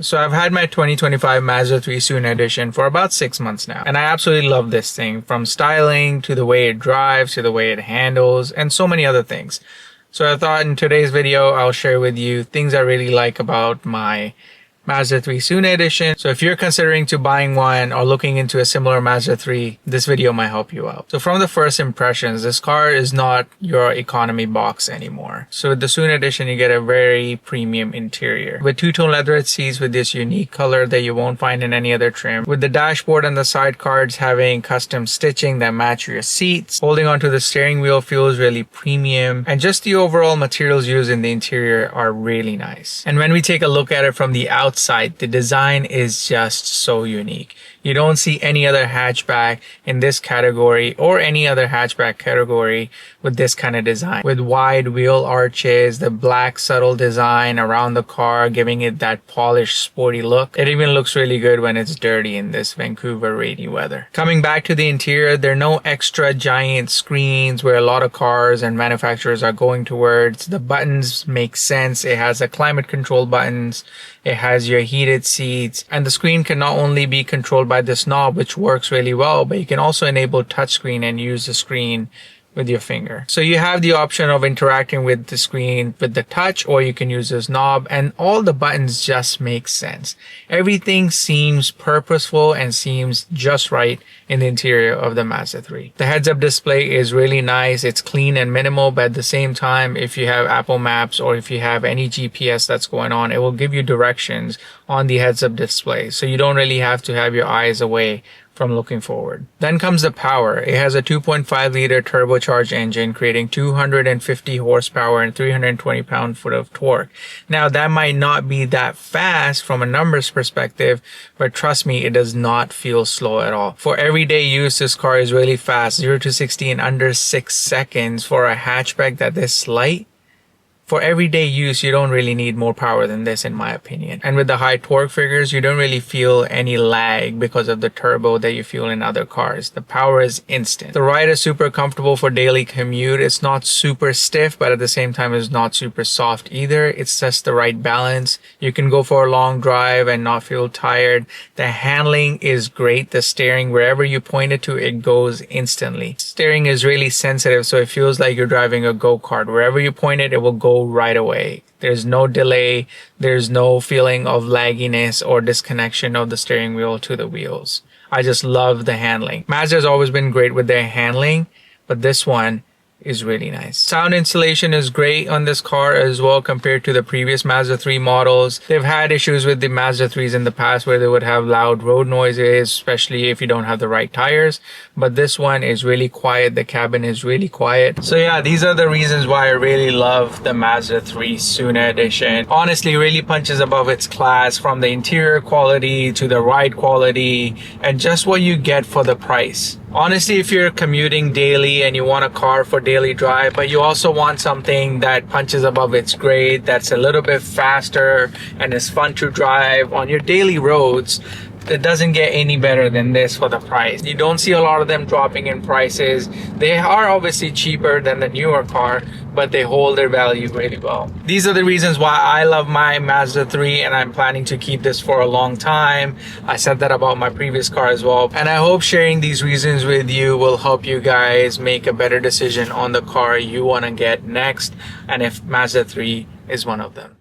So I've had my 2025 Mazda 3 Suna Edition for about 6 months now, and I absolutely love this thing, from styling to the way it drives to the way it handles and so many other things. So I thought in today's video I'll share with you things I really like about my Mazda 3 Suna Edition. So if you're considering to buying one or looking into a similar Mazda 3, this video might help you out. So from the first impressions, this car is not your economy box anymore. So with the Suna Edition, you get a very premium interior with two-tone leatherette seats with this unique color that you won't find in any other trim, with the dashboard and the side cards having custom stitching that match your seats. Holding onto the steering wheel feels really premium, and just the overall materials used in the interior are really nice. And when we take a look at it from the outside, the design is just so unique. You don't see any other hatchback in this category or any other hatchback category with this kind of design. With wide wheel arches, the black subtle design around the car giving it that polished sporty look. It even looks really good when it's dirty in this Vancouver rainy weather. Coming back to the interior, there are no extra giant screens where a lot of cars and manufacturers are going towards. The buttons make sense. It has a climate control buttons. It has your heated seats, and the screen can not only be controlled by this knob, which works really well, but you can also enable touchscreen and use the screen with your finger. So you have the option of interacting with the screen with the touch, or you can use this knob, and all the buttons just make sense. Everything seems purposeful and seems just right in the interior of the Mazda 3. The heads-up display is really nice. It's clean and minimal, but at the same time, if you have Apple Maps or if you have any GPS that's going on, it will give you directions on the heads-up display. So you don't really have to have your eyes away from looking forward. Then comes the power. It has a 2.5-liter turbocharged engine creating 250 horsepower and 320 pound-foot of torque. Now that might not be that fast from a numbers perspective, but trust me, it does not feel slow at all. For everyday use, this car is really fast, 0 to 60 in under 6 seconds for a hatchback that is light. For everyday use, you don't really need more power than this, in my opinion. And with the high torque figures, you don't really feel any lag because of the turbo that you feel in other cars. The power is instant. The ride is super comfortable for daily commute. It's not super stiff, but at the same time, it's not super soft either. It's just the right balance. You can go for a long drive and not feel tired. The handling is great. The steering, wherever you point it to, it goes instantly. Steering is really sensitive, so it feels like you're driving a go-kart. Wherever you point it, it will go right away. There's no delay. There's no feeling of lagginess or disconnection of the steering wheel to the wheels. I just love the handling. Mazda has always been great with their handling, but this one is really nice. Sound installation is great on this car as well compared to the previous Mazda 3 models. They've had issues with the Mazda 3s in the past where they would have loud road noises, especially if you don't have the right tires. But this one is really quiet. The cabin is really quiet. So yeah, these are the reasons why I really love the Mazda 3 Suna Edition. Honestly, really punches above its class, from the interior quality to the ride quality and just what you get for the price. Honestly, if you're commuting daily and you want a car for daily drive, but you also want something that punches above its grade, that's a little bit faster and is fun to drive on your daily roads, it doesn't get any better than this for the price. You don't see a lot of them dropping in prices. They are obviously cheaper than the newer car, but they hold their value really well. These are the reasons why I love my Mazda 3, and I'm planning to keep this for a long time. I said that about my previous car as well. And I hope sharing these reasons with you will help you guys make a better decision on the car you want to get next, and if Mazda 3 is one of them.